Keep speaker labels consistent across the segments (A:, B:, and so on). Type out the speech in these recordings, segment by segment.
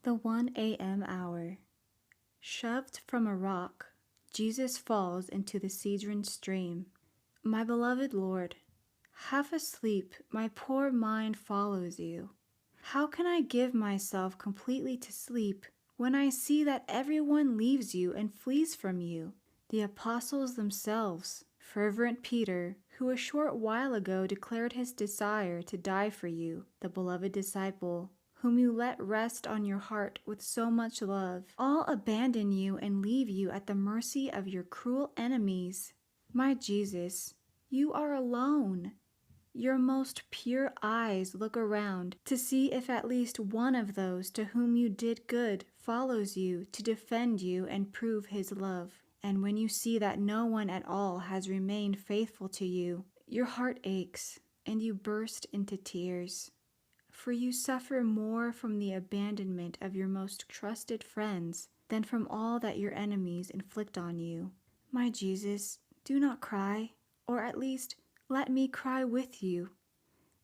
A: The 1 a.m. hour. Shoved from a rock, Jesus falls into the Cedron stream. My beloved Lord, half asleep, my poor mind follows you. How can I give myself completely to sleep when I see that everyone leaves you and flees from you? The apostles themselves, fervent Peter, who a short while ago declared his desire to die for you, the beloved disciple, whom you let rest on your heart with so much love, all abandon you and leave you at the mercy of your cruel enemies. My Jesus, you are alone. Your most pure eyes look around to see if at least one of those to whom you did good follows you to defend you and prove his love. And when you see that no one at all has remained faithful to you, your heart aches and you burst into tears. For you suffer more from the abandonment of your most trusted friends than from all that your enemies inflict on you. My Jesus, do not cry, or at least let me cry with you.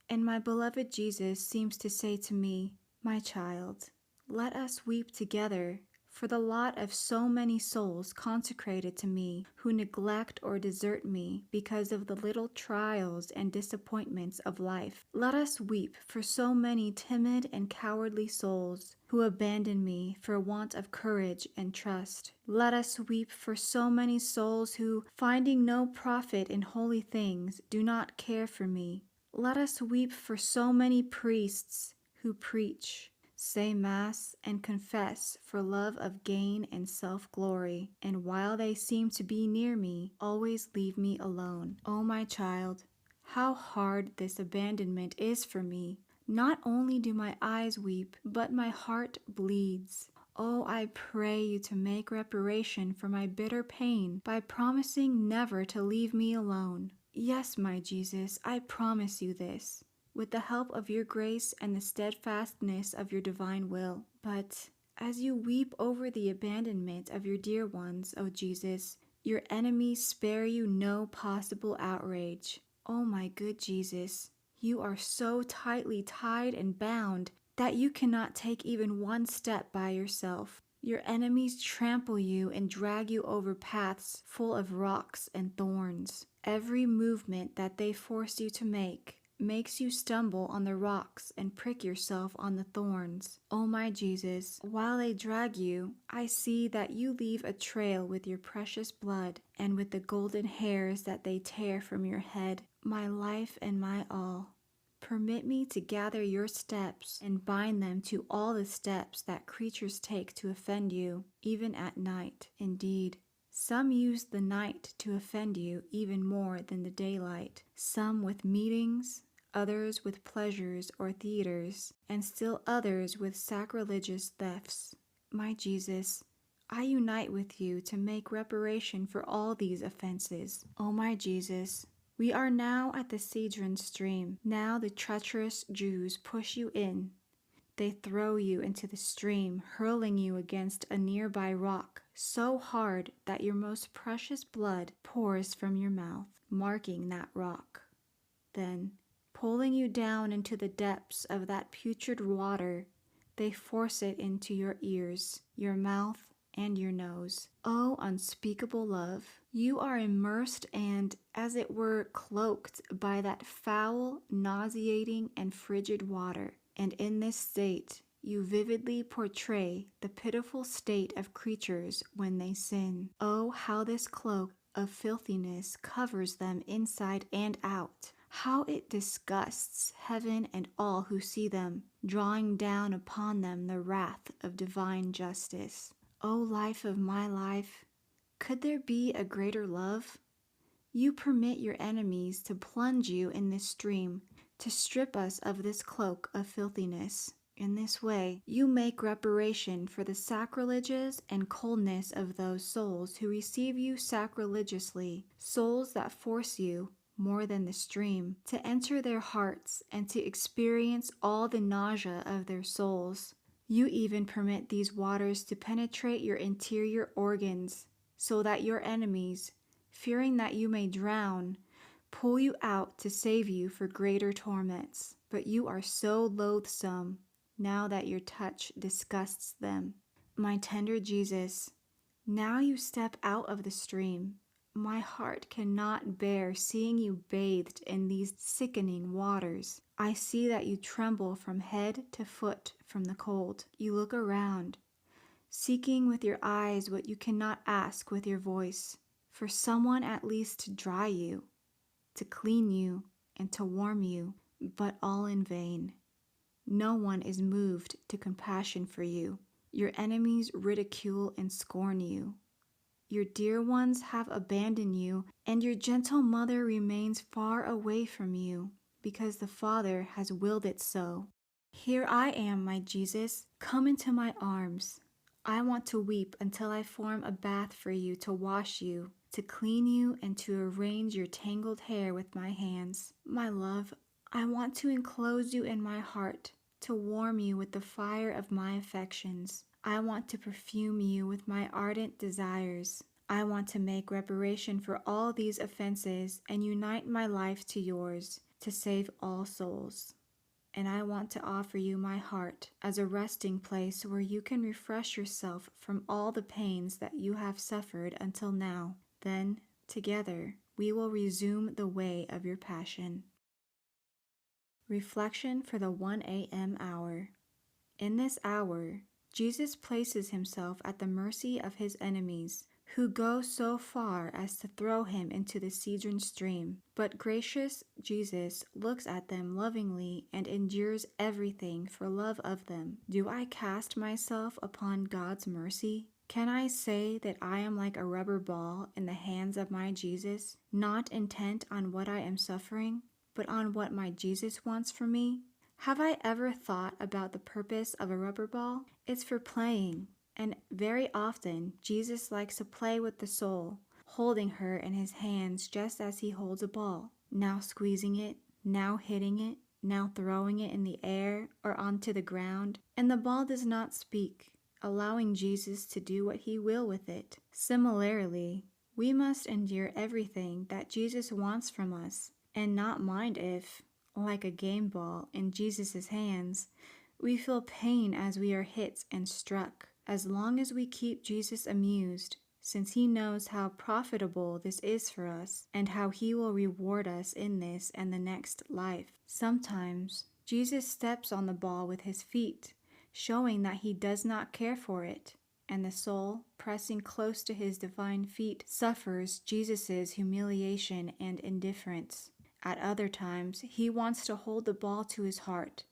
A: And my beloved Jesus seems to say to me, my child, let us weep together for the lot of so many souls consecrated to me who neglect or desert me because of the little trials and disappointments of life. Let us weep for so many timid and cowardly souls who abandon me for want of courage and trust. Let us weep for so many souls who, finding no profit in holy things, do not care for me. Let us weep for so many priests who preach, say Mass, and confess for love of gain and self-glory, and while they seem to be near me, always leave me alone. Oh, my child, how hard this abandonment is for me. Not only do my eyes weep, but my heart bleeds. Oh, I pray you to make reparation for my bitter pain by promising never to leave me alone. Yes, my Jesus, I promise you this, with the help of your grace and the steadfastness of your divine will. But as you weep over the abandonment of your dear ones, O Jesus, your enemies spare you no possible outrage. Oh, my good Jesus, you are so tightly tied and bound that you cannot take even one step by yourself. Your enemies trample you and drag you over paths full of rocks and thorns. Every movement that they force you to make makes you stumble on the rocks and prick yourself on the thorns. Oh, my Jesus, while they drag you, I see that you leave a trail with your precious blood and with the golden hairs that they tear from your head. My life and my all, permit me to gather your steps and bind them to all the steps that creatures take to offend you, even at night. Indeed, some use the night to offend you even more than the daylight, some with meetings, others with pleasures or theaters, and still others with sacrilegious thefts. My Jesus, I unite with you to make reparation for all these offenses. O my Jesus, we are now at the Cedron stream. Now the treacherous Jews push you in. They throw you into the stream, hurling you against a nearby rock so hard that your most precious blood pours from your mouth, marking that rock. Then, pulling you down into the depths of that putrid water, they force it into your ears, your mouth, and your nose. Oh, unspeakable love! You are immersed and, as it were, cloaked by that foul, nauseating, and frigid water. And in this state, you vividly portray the pitiful state of creatures when they sin. Oh, how this cloak of filthiness covers them inside and out! How it disgusts heaven and all who see them, drawing down upon them the wrath of divine justice. O life of my life, could there be a greater love? You permit your enemies to plunge you in this stream, to strip us of this cloak of filthiness. In this way, you make reparation for the sacrileges and coldness of those souls who receive you sacrilegiously, souls that force you, more than the stream, to enter their hearts and to experience all the nausea of their souls. You even permit these waters to penetrate your interior organs, so that your enemies, fearing that you may drown, pull you out to save you for greater torments. But you are so loathsome, now that your touch disgusts them. My tender Jesus, now you step out of the stream. My heart cannot bear seeing you bathed in these sickening waters. I see that you tremble from head to foot from the cold. You look around, seeking with your eyes what you cannot ask with your voice, for someone at least to dry you, to clean you, and to warm you, but all in vain. No one is moved to compassion for you. Your enemies ridicule and scorn you. Your dear ones have abandoned you, and your gentle mother remains far away from you, because the Father has willed it so. Here I am, my Jesus. Come into my arms. I want to weep until I form a bath for you to wash you, to clean you, and to arrange your tangled hair with my hands. My love, I want to enclose you in my heart, to warm you with the fire of my affections. I want to perfume you with my ardent desires. I want to make reparation for all these offenses and unite my life to yours, to save all souls. And I want to offer you my heart as a resting place where you can refresh yourself from all the pains that you have suffered until now. Then, together, we will resume the way of your passion. Reflection for the 1 a.m. hour. In this hour, Jesus places himself at the mercy of his enemies, who go so far as to throw him into the Cedron stream. But gracious Jesus looks at them lovingly and endures everything for love of them. Do I cast myself upon God's mercy? Can I say that I am like a rubber ball in the hands of my Jesus, not intent on what I am suffering, but on what my Jesus wants for me? Have I ever thought about the purpose of a rubber ball? It's for playing, and very often Jesus likes to play with the soul, holding her in his hands just as he holds a ball, now squeezing it, now hitting it, now throwing it in the air or onto the ground, and the ball does not speak, allowing Jesus to do what he will with it. Similarly, we must endure everything that Jesus wants from us, and not mind if, like a game ball in Jesus' hands, we feel pain as we are hit and struck. As long as we keep Jesus amused, since he knows how profitable this is for us and how he will reward us in this and the next life. Sometimes Jesus steps on the ball with his feet, showing that he does not care for it, and the soul, pressing close to his divine feet, suffers Jesus' humiliation and indifference. At other times, he wants to hold the ball to his heart,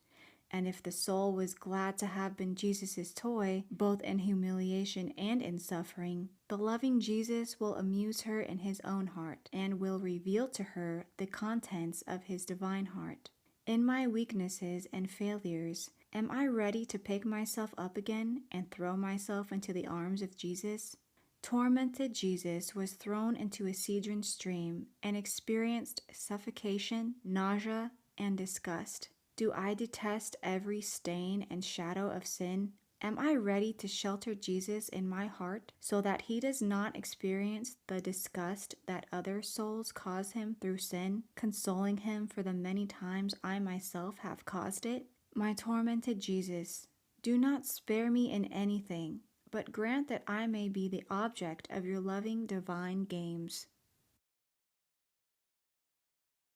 A: and if the soul was glad to have been Jesus' toy, both in humiliation and in suffering, the loving Jesus will amuse her in his own heart, and will reveal to her the contents of his divine heart. In my weaknesses and failures, am I ready to pick myself up again and throw myself into the arms of Jesus? Tormented Jesus was thrown into a Cedron stream and experienced suffocation, nausea, and disgust. Do I detest every stain and shadow of sin? Am I ready to shelter Jesus in my heart so that he does not experience the disgust that other souls cause him through sin, consoling him for the many times I myself have caused it? My tormented Jesus, do not spare me in anything, but grant that I may be the object of your loving divine games.